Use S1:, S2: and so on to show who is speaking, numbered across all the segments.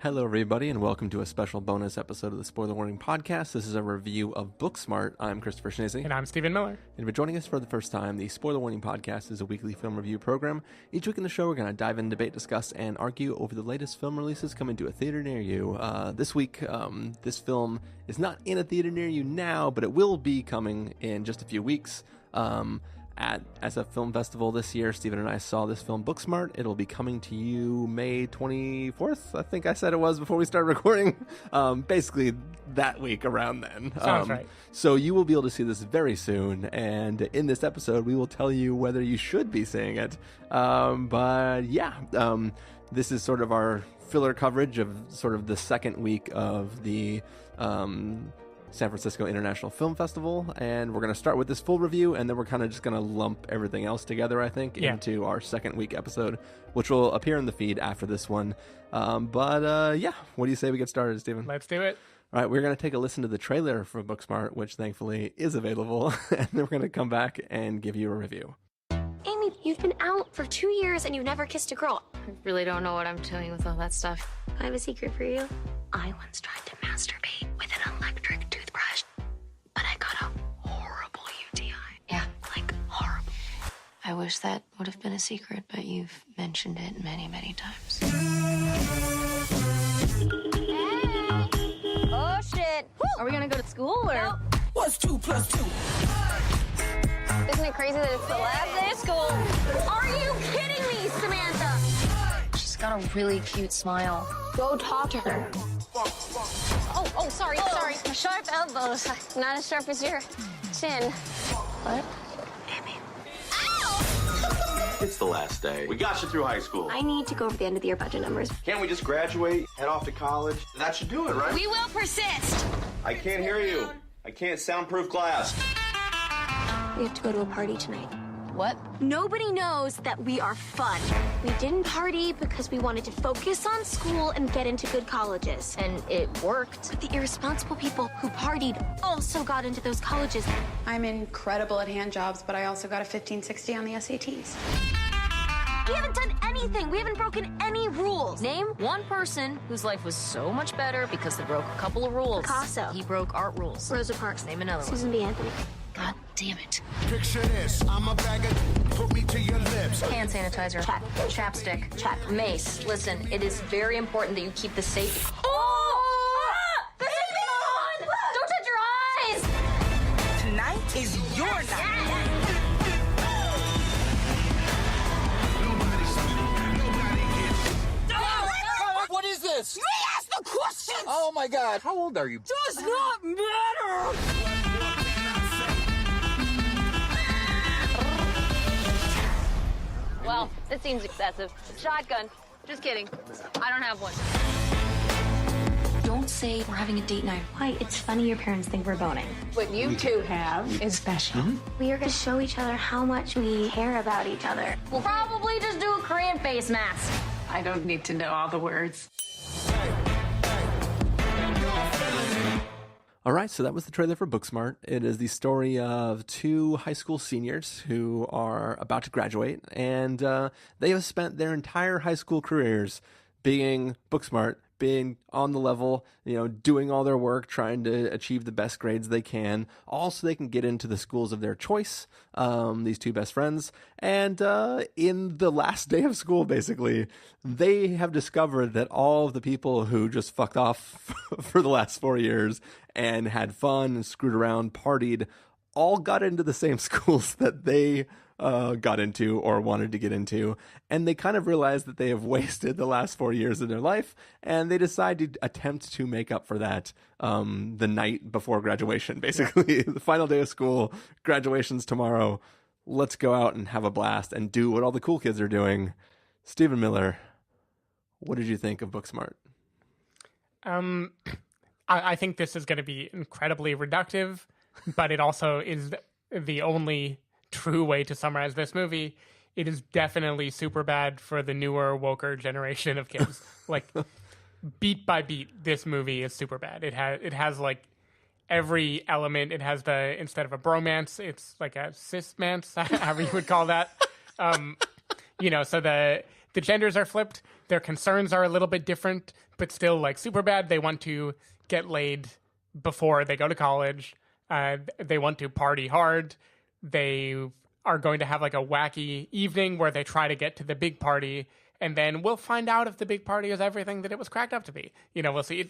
S1: Hello, everybody, and welcome to a special bonus episode of the Spoiler Warning Podcast. This is a review of Booksmart. I'm Christopher Schnese.
S2: And I'm Stephen Miller.
S1: And if you're joining us for the first time, the Spoiler Warning Podcast is a weekly film review program. Each week in the show, we're going to dive in, debate, discuss, and argue over the latest film releases coming to a theater near you. This week, this film is not in a theater near you now, but it will be coming in just a few weeks. At SFFILM Festival this year, Stephen and I saw this film, Booksmart. It'll be coming to you May 24th, I think I said it was before we started recording. Basically, that week around then.
S2: Sounds right.
S1: So you will be able to see this very soon, and in this episode, we will tell you whether you should be seeing it. This is sort of our filler coverage of sort of the second week of the San Francisco International Film Festival, and we're going to start with this full review, and then we're kind of just going to lump everything else together, I think, into our second week episode, which will appear in the feed after this one. What do you say we get started, Stephen?
S2: Let's do it.
S1: All right, we're going to take a listen to the trailer for Booksmart, which thankfully is available, and then we're going to come back and give you a review.
S3: Amy, you've been out for 2 years and you've never kissed a girl.
S4: I really don't know what I'm doing with all that stuff.
S3: I have a secret for you. I once tried to masturbate with an electric toothbrush, but I got a horrible UTI.
S4: Yeah.
S3: Like, horrible.
S4: I wish that would have been a secret, but you've mentioned it many, many times.
S5: Oh, shit. Are we gonna go to school, or?
S3: No.
S6: What's 2 plus 2?
S5: Isn't it crazy that it's the last day of school? Are you kidding me, Samantha?
S4: She's got a really cute smile.
S5: Go talk to her. Oh, sorry. Sharp elbows. Not as sharp as your chin.
S4: What?
S5: Amy.
S7: It's the last day. We got you through high school.
S3: I need to go over the end of the year budget numbers.
S7: Can't we just graduate, head off to college? That should do it, right?
S5: We will persist.
S7: I can't hear you. I can't soundproof class.
S3: We have to go to a party tonight.
S4: What?
S3: Nobody knows that we are fun. We didn't party because we wanted to focus on school and get into good colleges.
S4: And it worked.
S3: But the irresponsible people who partied also got into those colleges.
S8: I'm incredible at hand jobs, but I also got a 1560 on the SATs.
S3: We haven't done anything. We haven't broken any rules.
S4: Name one person whose life was so much better because they broke a couple of rules.
S3: Picasso.
S4: He broke art rules.
S3: Rosa Parks.
S4: Name another one.
S3: Susan B. Anthony.
S4: God damn it.
S6: Picture this, I'm a bag of put me to your lips.
S4: Hand sanitizer.
S3: Check.
S4: Chapstick.
S3: Check.
S4: Mace. Listen, it is very important that you keep the safe.
S5: The baby! Don't touch your eyes!
S6: Tonight is your night. What is this?
S5: Ask the questions!
S6: Oh my God, how old are you?
S5: Does not matter!
S4: Well, it seems excessive. Shotgun. Just kidding. I don't have one. Don't say we're having a date night.
S3: Why? It's funny your parents think we're boning.
S8: What you two have is special.
S3: We are going to show each other how much we care about each other.
S4: We'll probably just do a Korean face mask.
S8: I don't need to know all the words.
S1: All right, so that was the trailer for Booksmart. It is the story of two high school seniors who are about to graduate, and they have spent their entire high school careers being Booksmart, being on the level, doing all their work, trying to achieve the best grades they can, all so they can get into the schools of their choice, these two best friends. And in the last day of school, basically, they have discovered that all of the people who just fucked off for the last 4 years and had fun and screwed around, partied, all got into the same schools that they got into or wanted to get into, and they kind of realized that they have wasted the last 4 years of their life, and they decide to attempt to make up for that the night before graduation, basically. The final day of school, graduation's tomorrow. Let's go out and have a blast and do what all the cool kids are doing. Stephen Miller, what did you think of Booksmart?
S2: I think this is going to be incredibly reductive, but it also is the only true way to summarize this movie. It is definitely super bad for the newer, woker generation of kids. Like, beat by beat, this movie is super bad. It has like every element. It has instead of a bromance, it's like a cismance, however you would call that. So the genders are flipped. Their concerns are a little bit different, but still like Superbad. They want to get laid before they go to college. They want to party hard. They are going to have like a wacky evening where they try to get to the big party, and then we'll find out if the big party is everything that it was cracked up to be. You know, we'll see.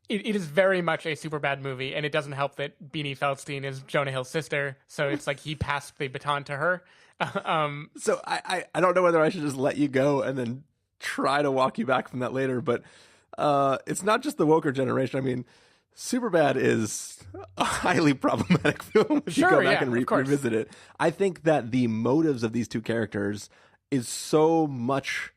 S2: It is very much a Superbad movie, and it doesn't help that Beanie Feldstein is Jonah Hill's sister, so it's like he passed the baton to her.
S1: So I don't know whether I should just let you go and then try to walk you back from that later, but it's not just the woker generation. I mean, Superbad is a highly problematic film if you go back and revisit it. I think that the motives of these two characters is so much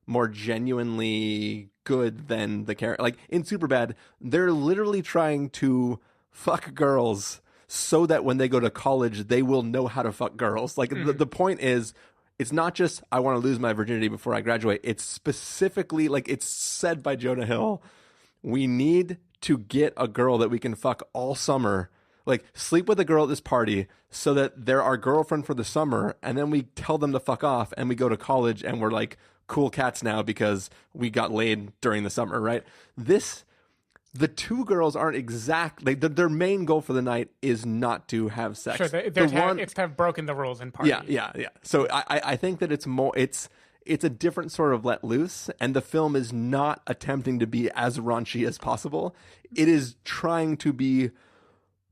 S1: more genuinely good than the character. Like in Superbad, they're literally trying to fuck girls so that when they go to college, they will know how to fuck girls. Like the point is, it's not just I want to lose my virginity before I graduate. It's specifically like it's said by Jonah Hill. We need to get a girl that we can fuck all summer, like sleep with a girl at this party so that they're our girlfriend for the summer. And then we tell them to fuck off and we go to college and we're like cool cats now because we got laid during the summer, right? The two girls aren't exactly, their main goal for the night is not to have sex.
S2: Sure, it's to have broken the rules and party.
S1: Yeah. So I think that it's a different sort of let loose, and the film is not attempting to be as raunchy as possible. It is trying to be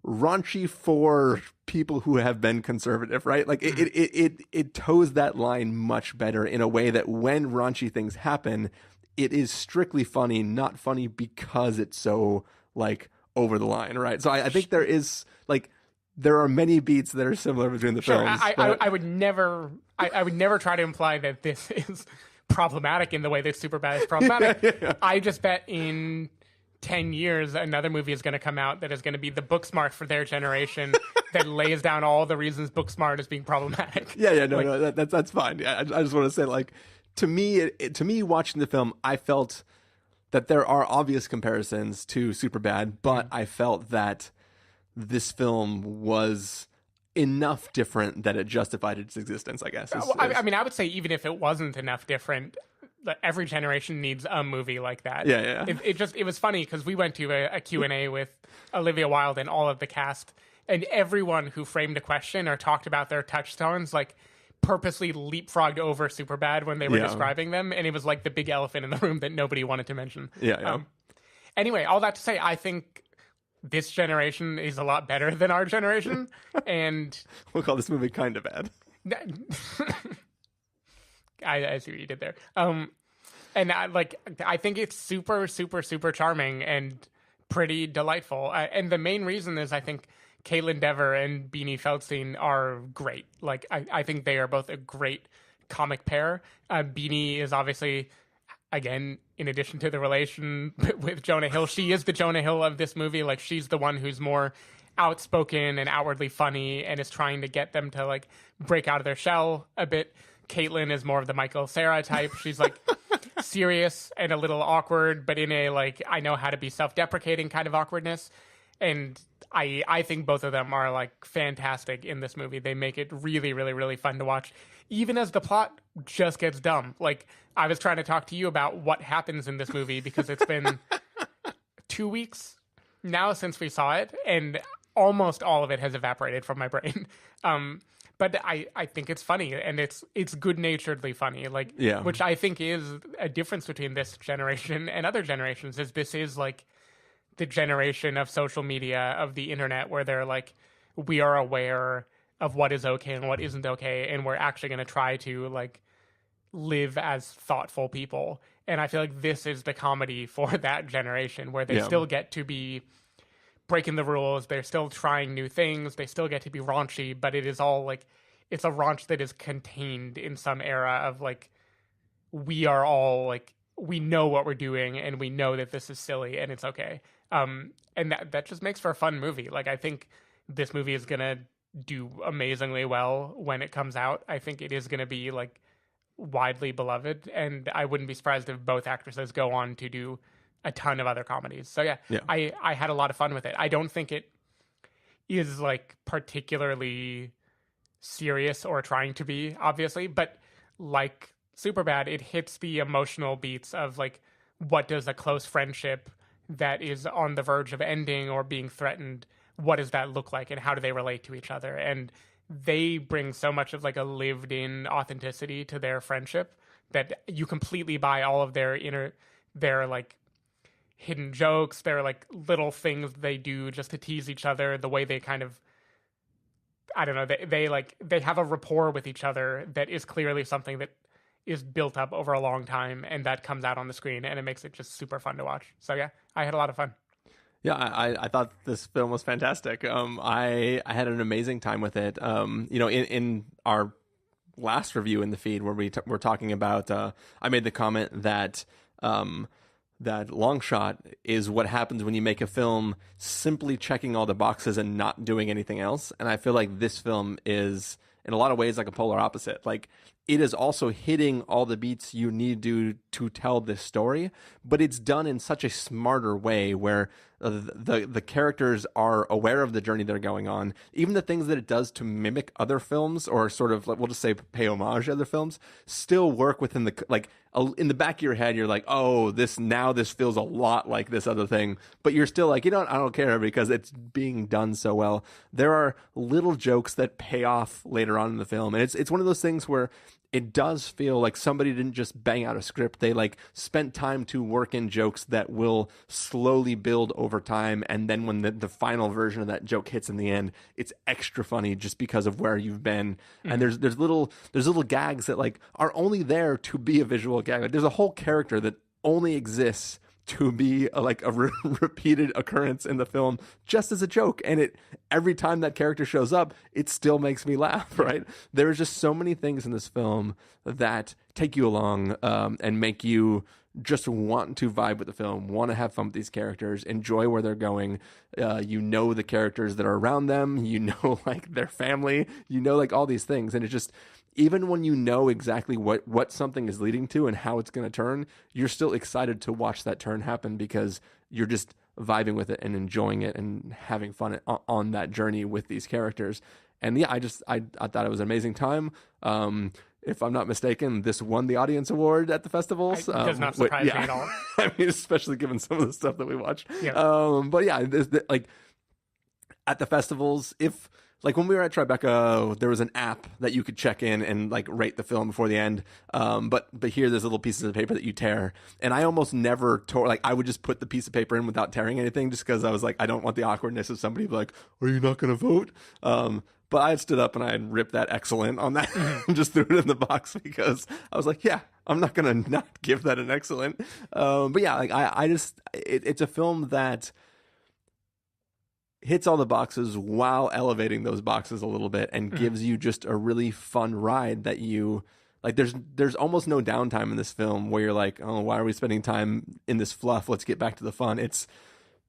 S1: raunchy for people who have been conservative, right? Like it toes that line much better in a way that when raunchy things happen, it is strictly funny, not funny because it's so like over the line, right? So I think there is like there are many beats that are similar between the films.
S2: I would never try to imply that this is problematic in the way that Superbad is problematic. Yeah. I just bet in 10 years another movie is going to come out that is going to be the Booksmart for their generation that lays down all the reasons Booksmart is being problematic.
S1: No, that's fine. Yeah, I just want to say, like, to me, watching the film, I felt that there are obvious comparisons to Superbad, but I felt that this film was enough different that it justified its existence, I guess.
S2: I mean, I would say even if it wasn't enough different, every generation needs a movie like that.
S1: Yeah.
S2: It was funny because we went to a Q&A with Olivia Wilde and all of the cast, and everyone who framed a question or talked about their touchstones, like, purposely leapfrogged over Superbad when they were describing them, and it was like the big elephant in the room that nobody wanted to mention. Anyway, all that to say, I think this generation is a lot better than our generation, and
S1: we'll call this movie kind of bad.
S2: I see what you did there. And I think it's super, super, super charming and pretty delightful. And the main reason is I think Kaitlyn Dever and Beanie Feldstein are great. Like, I think they are both a great comic pair. Beanie is obviously, again, in addition to the relation with Jonah Hill, she is the Jonah Hill of this movie. Like, she's the one who's more outspoken and outwardly funny and is trying to get them to, like, break out of their shell a bit. Kaitlyn is more of the Michael Cera type. She's, like, serious and a little awkward, but in a, like, I know how to be self-deprecating kind of awkwardness. And I think both of them are, like, fantastic in this movie. They make it really, really, really fun to watch, even as the plot just gets dumb. Like, I was trying to talk to you about what happens in this movie because it's been 2 weeks now since we saw it, and almost all of it has evaporated from my brain. But I think it's funny, and it's good-naturedly funny, like, which I think is a difference between this generation and other generations, is this is, like, the generation of social media, of the internet, where they're like, we are aware of what is okay and what isn't okay, and we're actually going to try to, like, live as thoughtful people. And I feel like this is the comedy for that generation, where they still get to be breaking the rules, they're still trying new things, they still get to be raunchy, but it is all, like, it's a raunch that is contained in some era of, like, we are all, like, we know what we're doing and we know that this is silly and it's okay. And that just makes for a fun movie. Like, I think this movie is going to do amazingly well when it comes out. I think it is going to be, like, widely beloved, and I wouldn't be surprised if both actresses go on to do a ton of other comedies. So yeah. I had a lot of fun with it. I don't think it is, like, particularly serious or trying to be, obviously, but like Superbad, it hits the emotional beats of like, what does a close friendship that is on the verge of ending or being threatened, what does that look like, and how do they relate to each other? And they bring so much of like a lived in authenticity to their friendship that you completely buy all of their like hidden jokes, their like little things they do just to tease each other, the way they kind of, I don't know, they have a rapport with each other that is clearly something that is built up over a long time, and that comes out on the screen, and it makes it just super fun to watch. So yeah, I had a lot of fun.
S1: Yeah, I thought this film was fantastic. I had an amazing time with it. In our last review in the feed where we're talking about, I made the comment that that long shot is what happens when you make a film simply checking all the boxes and not doing anything else. And I feel like this film is, in a lot of ways, like a polar opposite. Like, it is also hitting all the beats you need to tell this story, but it's done in such a smarter way where the characters are aware of the journey they're going on. Even the things that it does to mimic other films, or sort of, we'll just say, pay homage to other films, still work within the, like, in the back of your head, you're like, oh, this feels a lot like this other thing, but you're still like, I don't care because it's being done so well. There are little jokes that pay off later on in the film, and it's one of those things where it does feel like somebody didn't just bang out a script. They like spent time to work in jokes that will slowly build over time. And then when the final version of that joke hits in the end, it's extra funny just because of where you've been. Mm-hmm. And there's little gags that like are only there to be a visual gag. Like, there's a whole character that only exists to be a repeated occurrence in the film just as a joke. And every time that character shows up, it still makes me laugh, right? There's just so many things in this film that take you along and make you just want to vibe with the film, want to have fun with these characters, enjoy where they're going. The characters that are around them, like their family, like all these things. And it just, even when you know exactly what something is leading to and how it's going to turn, you're still excited to watch that turn happen because you're just vibing with it and enjoying it and having fun on that journey with these characters. And yeah, I thought it was an amazing time. If I'm not mistaken, this won the audience award at the festivals.
S2: It does not surprise me at all.
S1: I mean, especially given some of the stuff that we watched.
S2: Yeah.
S1: But yeah, like at the festivals, like when we were at Tribeca, there was an app that you could check in and like rate the film before the end. But here there's little pieces of paper that you tear. And I almost never tore, like I would just put the piece of paper in without tearing anything just because I was like, I don't want the awkwardness of somebody like, are you not going to vote? But I had stood up and I had ripped that excellent on that and just threw it in the box because I was like, yeah, I'm not going to not give that an excellent. But yeah, like it's a film that hits all the boxes while elevating those boxes a little bit and gives you just a really fun ride that you like. There's almost no downtime in this film where you're like, oh, why are we spending time in this fluff? Let's get back to the fun. It's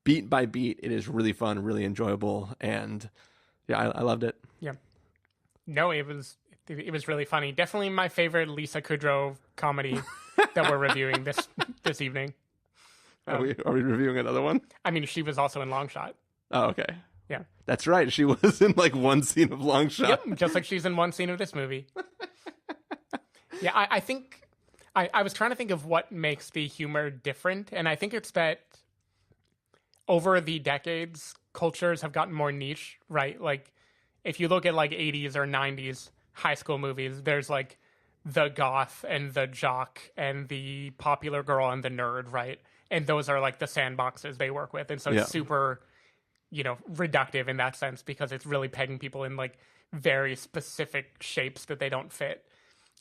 S1: beat by beat. It is really fun, really enjoyable. And yeah, I loved it.
S2: Yeah. No, it was really funny. Definitely my favorite Lisa Kudrow comedy that we're reviewing this evening.
S1: Are we reviewing another one?
S2: I mean, she was also in Long Shot.
S1: Oh, okay.
S2: Yeah.
S1: That's right. She was in like one scene of Long Shot.
S2: Yep, just like she's in one scene of this movie. Yeah, I think I was trying to think of what makes the humor different, and I think it's that over the decades, cultures have gotten more niche, right? Like, if you look at like 80s or 90s high school movies, there's like the goth and the jock and the popular girl and the nerd, right? And those are like the sandboxes they work with. And so it's super, reductive in that sense because it's really pegging people in like very specific shapes that they don't fit.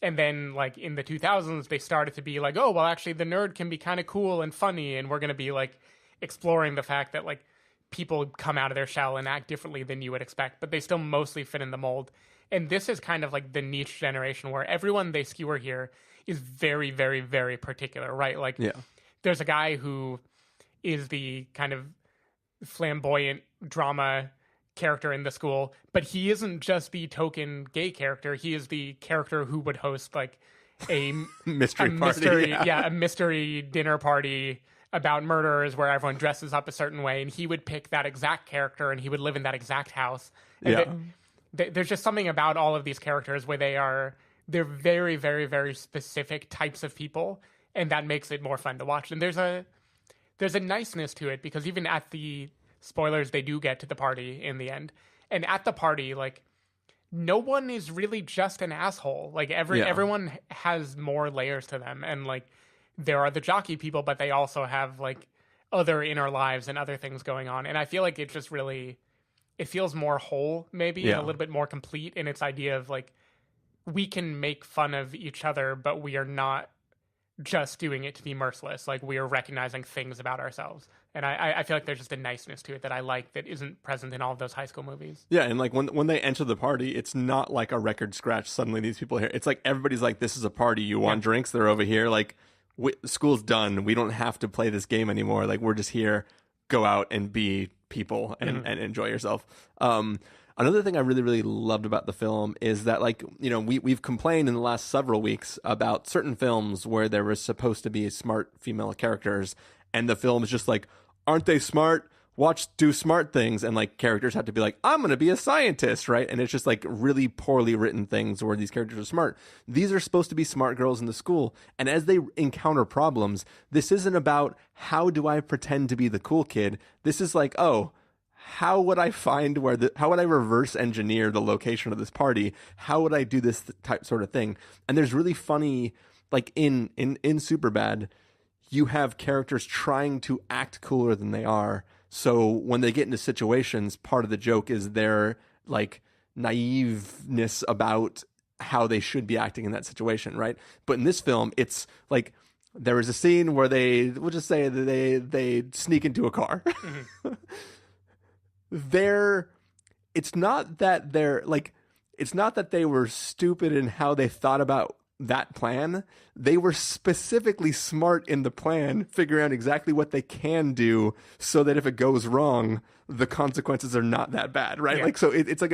S2: And then like in the 2000s, they started to be like, oh, well, actually the nerd can be kind of cool and funny. And we're going to be like exploring the fact that like people come out of their shell and act differently than you would expect, but they still mostly fit in the mold. And this is kind of like the niche generation where everyone they skewer here is very, very, very particular, right? Like there's a guy who is the kind of flamboyant drama character in the school, but he isn't just the token gay character. He is the character who would host like a mystery dinner party about murderers where everyone dresses up a certain way, and he would pick that exact character and he would live in that exact house. And there's just something about all of these characters where they are they're very, very, very specific types of people, and that makes it more fun to watch. And there's a niceness to it, because even at the spoilers, they do get to the party in the end. And at the party, like, no one is really just an asshole. Like, everyone has more layers to them. And, like, there are the jockey people, but they also have, like, other inner lives and other things going on. And I feel like it just really, it feels more whole, maybe, and a little bit more complete in its idea of, like, we can make fun of each other, but we are not just doing it to be merciless. Like, we are recognizing things about ourselves. And I feel like there's just a niceness to it that I like that isn't present in all of those high school movies.
S1: Yeah, and like when they enter the party, it's not like a record scratch. Suddenly these people are here. It's like everybody's like, this is a party. You want drinks? They're over here. Like, school's done. We don't have to play this game anymore. Like, we're just here. Go out and be people and enjoy yourself. Another thing I really, really loved about the film is that, like, you know, we've complained in the last several weeks about certain films where there was supposed to be smart female characters, and the film is just like, aren't they smart? Do smart things. And, like, characters have to be like, I'm going to be a scientist, right? And it's just, like, really poorly written things where these characters are smart. These are supposed to be smart girls in the school. And as they encounter problems, this isn't about how do I pretend to be the cool kid. This is like, oh, how would I find how would I reverse engineer the location of this party? How would I do this sort of thing? And there's really funny, like in Superbad, you have characters trying to act cooler than they are. So when they get into situations, part of the joke is their, like, naiveness about how they should be acting in that situation, right? But in this film, it's like there is a scene where we'll just say that they sneak into a car. Mm-hmm. It's not that they were stupid in how they thought about that plan. They were specifically smart in the plan, figuring out exactly what they can do so that if it goes wrong, the consequences are not that bad, right? Yeah. Like, so it's like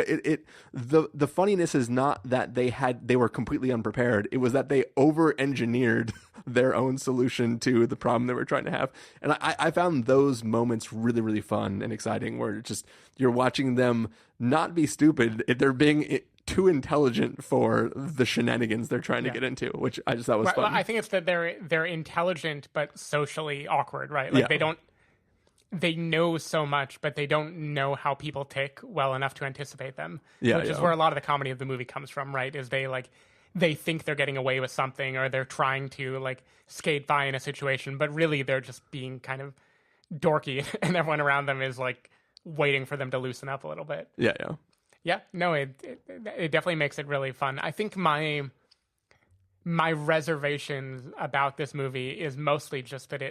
S1: the funniness is not that they were completely unprepared. It was that they over-engineered their own solution to the problem they were trying to have. And I found those moments really, really fun and exciting, where it's just, you're watching them not be stupid. They're being too intelligent for the shenanigans they're trying to get into, which I just thought was fun.
S2: Well, I think it's that they're intelligent but socially awkward, right? Like, they know so much, but they don't know how people tick well enough to anticipate them. Which is where a lot of the comedy of the movie comes from, right? Is they think they're getting away with something, or they're trying to, like, skate by in a situation, but really they're just being kind of dorky, and everyone around them is, like, waiting for them to loosen up a little bit. Yeah, no, it definitely makes it really fun. I think my reservations about this movie is mostly just that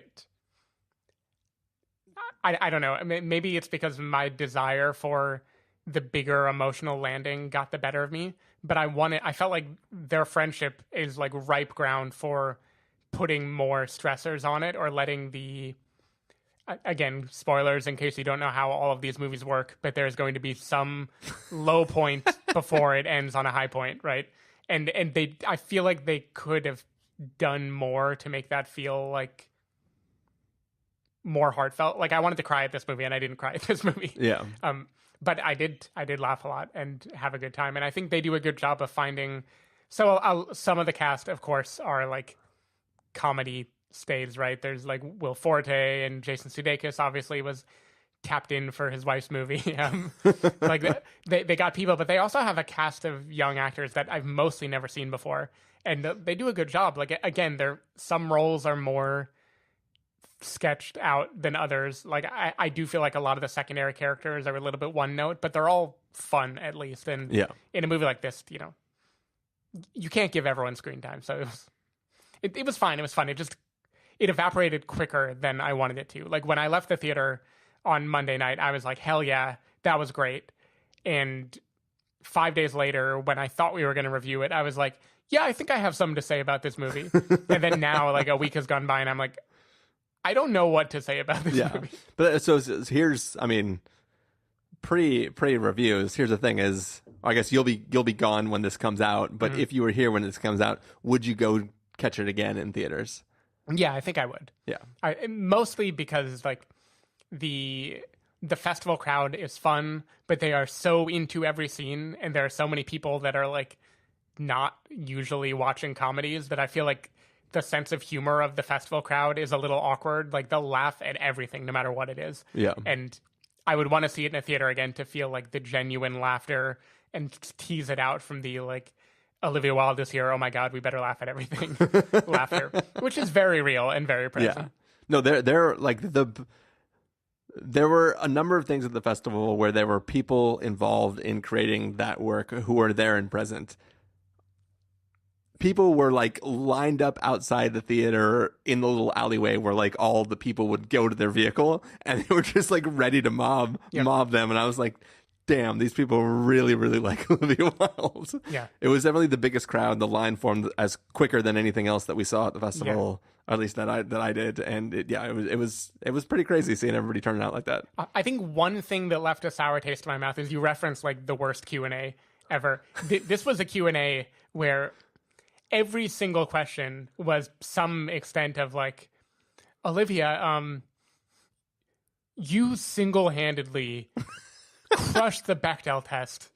S2: I don't know. Maybe it's because my desire for the bigger emotional landing got the better of me, but I felt like their friendship is, like, ripe ground for putting more stressors on it, or letting again, spoilers in case you don't know how all of these movies work, but there's going to be some low point before it ends on a high point, right? And I feel like they could have done more to make that feel, like, more heartfelt. Like, I wanted to cry at this movie, and I didn't cry at this movie.
S1: Yeah.
S2: But I did laugh a lot and have a good time. And I think they do a good job of finding. So some of the cast, of course, are, like, comedy stays, right? There's, like, Will Forte, and Jason Sudeikis obviously was tapped in for his wife's movie. Like, they got people, but they also have a cast of young actors that I've mostly never seen before, and they do a good job. Like, again, some roles are more sketched out than others. Like, I do feel like a lot of the secondary characters are a little bit one note, but they're all fun, at least. And in a movie like this, you know, you can't give everyone screen time, so it was fine. It was fun. It evaporated quicker than I wanted it to. Like, when I left the theater on Monday night, I was like, hell yeah, that was great. And 5 days later, when I thought we were going to review it, I was like, yeah, I think I have something to say about this movie. And then now, like, a week has gone by, and I'm like, I don't know what to say about this movie.
S1: But so here's, I mean, pre-reviews, here's the thing is, I guess you'll be gone when this comes out, but if you were here when this comes out, would you go catch it again in theaters?
S2: Yeah, I think I would.
S1: Yeah.
S2: Mostly because, like, the festival crowd is fun, but they are so into every scene, and there are so many people that are, like, not usually watching comedies that I feel like the sense of humor of the festival crowd is a little awkward. Like they'll laugh at everything no matter what it is.
S1: Yeah.
S2: And I would want to see it in a theater again to feel like the genuine laughter and tease it out from the like Olivia Wilde is here, oh my God, we better laugh at everything laughter, which is very real and very present.
S1: Yeah. No, they're like there were a number of things at the festival where there were people involved in creating that work who were there and present. People were like lined up outside the theater in the little alleyway where like all the people would go to their vehicle, and they were just like ready to mob them. And I was like, damn, these people really, really like Olivia Wilde.
S2: Yeah.
S1: It was definitely the biggest crowd. The line formed as quicker than anything else that we saw at the festival, or at least that I did. And it was pretty crazy seeing everybody turning out like that.
S2: I think one thing that left a sour taste in my mouth is you referenced like the worst Q&A ever. This was a Q&A where every single question was some extent of like, Olivia, you single-handedly crushed the Bechdel test,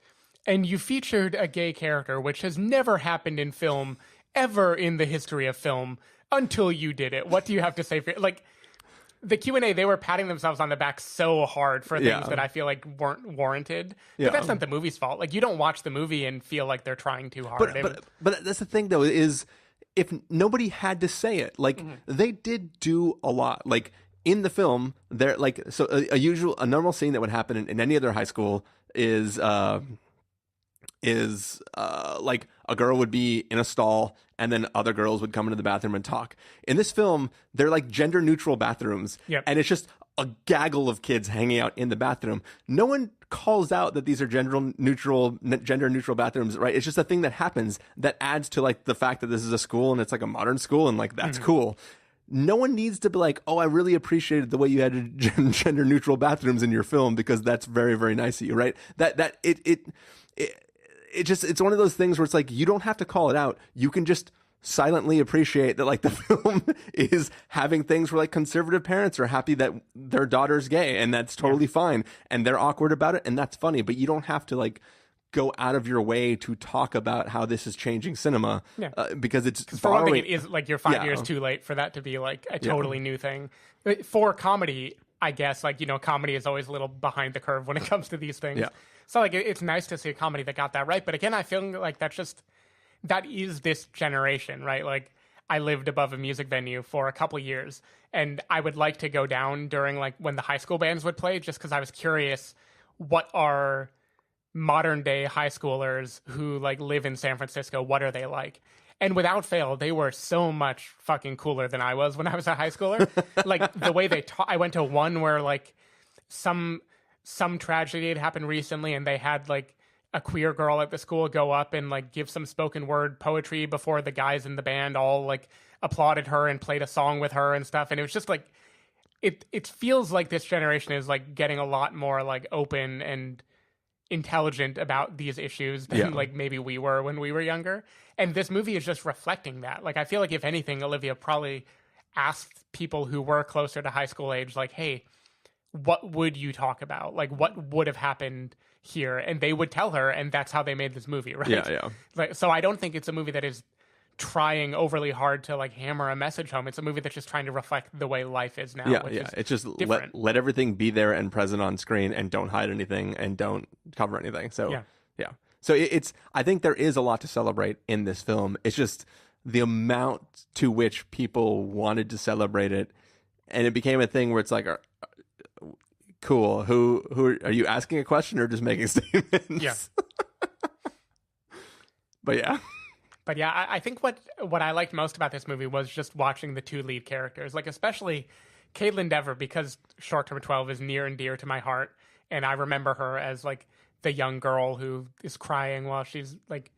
S2: and you featured a gay character, which has never happened in film ever in the history of film until you did it. What do you have to say for like the Q&A? They were patting themselves on the back so hard for things that I feel like weren't warranted. But that's not the movie's fault. Like you don't watch the movie and feel like they're trying too hard.
S1: But that's the thing though, is if nobody had to say it, like they did do a lot. Like in the film, they're like, so a normal scene that would happen in any other high school is like a girl would be in a stall and then other girls would come into the bathroom and talk. In this film, they're like gender neutral bathrooms.
S2: Yep.
S1: And it's just a gaggle of kids hanging out in the bathroom. No one calls out that these are gender neutral bathrooms, right? It's just a thing that happens that adds to like the fact that this is a school and it's like a modern school and like that's cool. No one needs to be like, oh, I really appreciated the way you had gender neutral bathrooms in your film because that's very, very nice of you, right? It's one of those things where it's like you don't have to call it out. You can just silently appreciate that like the film is having things where like conservative parents are happy that their daughter's gay, and that's totally fine, and they're awkward about it, and that's funny. But you don't have to like go out of your way to talk about how this is changing cinema because it's
S2: for one thing, it is like you're 5 years too late for that to be like a totally new thing. For comedy, I guess, like, you know, comedy is always a little behind the curve when it comes to these things.
S1: Yeah.
S2: So like it's nice to see a comedy that got that right. But again, I feel like that is this generation, right? Like I lived above a music venue for a couple years, and I would like to go down during like when the high school bands would play, just because I was curious what are modern day high schoolers who like live in San Francisco, what are they like? And without fail, they were so much fucking cooler than I was when I was a high schooler. Like the way they I went to one where like some tragedy had happened recently, and they had like a queer girl at the school go up and like give some spoken word poetry before the guys in the band all like applauded her and played a song with her and stuff. And it was just like it feels like this generation is like getting a lot more like open and intelligent about these issues than like maybe we were when we were younger. And this movie is just reflecting that. Like I feel like if anything, Olivia probably asked people who were closer to high school age, like, hey, what would you talk about? Like what would have happened here? And they would tell her, and that's how they made this movie, right?
S1: Yeah.
S2: Like, so I don't think it's a movie that is trying overly hard to like hammer a message home. It's a movie that's just trying to reflect the way life is now.
S1: It's just let everything be there and present on screen, and don't hide anything and don't cover anything. So so it's I think there is a lot to celebrate in this film. It's just the amount to which people wanted to celebrate it, and it became a thing where it's like, cool, who are you asking a question or just making statements? But yeah, I think what I liked most about this movie was just watching the two lead characters, like especially Kaitlyn Dever, because Short Term 12 is near and dear to my heart, and I remember her as like the young girl who is crying while she's like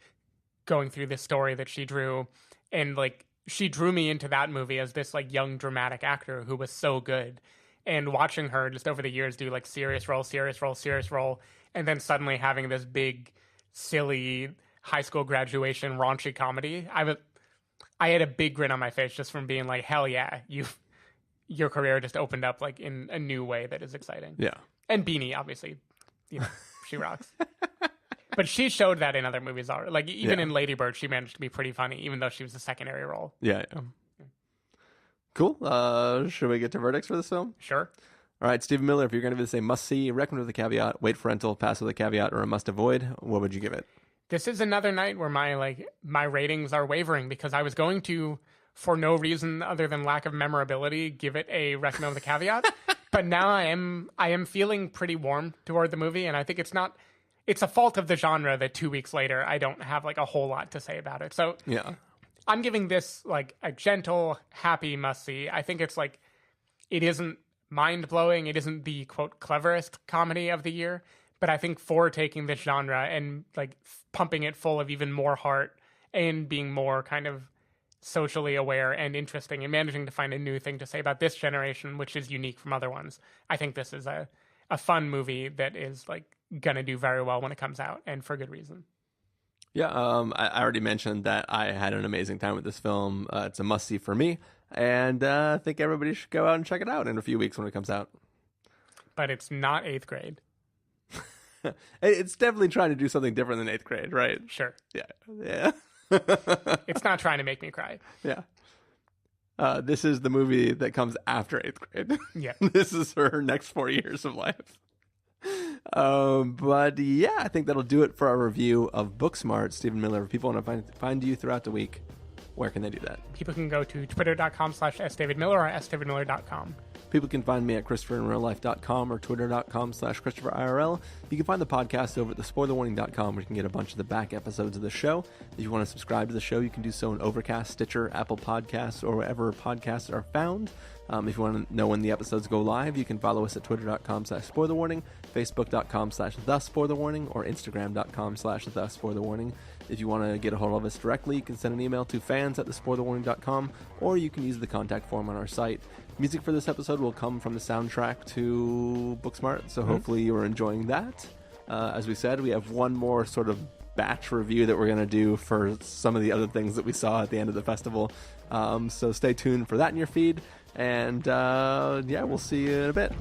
S1: going through this story that she drew, and like she drew me into that movie as this like young dramatic actor who was so good. And watching her just over the years do like serious role, and then suddenly having this big, silly high school graduation raunchy comedy, I had a big grin on my face just from being like, hell yeah, your career just opened up like in a new way that is exciting. Yeah.
S2: And Beanie, obviously, you know, she rocks. But she showed that in other movies already. Like, even in Lady Bird, she managed to be pretty funny, even though she was a secondary role.
S1: Yeah. Cool. Should we get to verdicts for this film?
S2: Sure.
S1: All right, Stephen Miller, if you're going to say must-see, recommend with a caveat, wait for rental, pass with a caveat, or a must-avoid, what would you give it?
S2: This is another night where my ratings are wavering because I was going to, for no reason other than lack of memorability, give it a recommend with a caveat. But now I am feeling pretty warm toward the movie, and I think it's a fault of the genre that 2 weeks later I don't have like a whole lot to say about it. So
S1: Yeah.
S2: I'm giving this like a gentle, happy must-see. I think it's like, it isn't mind-blowing. It isn't the, quote, cleverest comedy of the year. But I think for taking this genre and like pumping it full of even more heart and being more kind of socially aware and interesting and managing to find a new thing to say about this generation, which is unique from other ones, I think this is a fun movie that is like going to do very well when it comes out, and for good reason.
S1: Yeah, I already mentioned that I had an amazing time with this film. It's a must-see for me, and I think everybody should go out and check it out in a few weeks when it comes out.
S2: But it's not 8th grade.
S1: It's definitely trying to do something different than 8th grade, right?
S2: Sure.
S1: Yeah.
S2: It's not trying to make me cry.
S1: Yeah. This is the movie that comes after 8th grade.
S2: Yeah.
S1: This is her next 4 years of life. But yeah, I think that'll do it for our review of Booksmart. Stephen Miller, if people want to find you throughout the week, where can they do that?
S2: People can go to twitter.com/sdavidmiller or sdavidmiller.com.
S1: People can find me at ChristopherInRealLife.com or Twitter.com/ChristopherIRL. You can find the podcast over at thespoilerwarning.com, where you can get a bunch of the back episodes of the show. If you want to subscribe to the show, you can do so in Overcast, Stitcher, Apple Podcasts, or wherever podcasts are found. If you want to know when the episodes go live, you can follow us at Twitter.com/spoilerwarning, Facebook.com/thespoilerwarning, or Instagram.com/thespoilerwarning. If you want to get a hold of us directly, you can send an email to fans@thespoilerwarning.com, or you can use the contact form on our site. Music for this episode will come from the soundtrack to Booksmart, so hopefully you're enjoying that. As we said, we have one more sort of batch review that we're going to do for some of the other things that we saw at the end of the festival. So stay tuned for that in your feed, and yeah, we'll see you in a bit.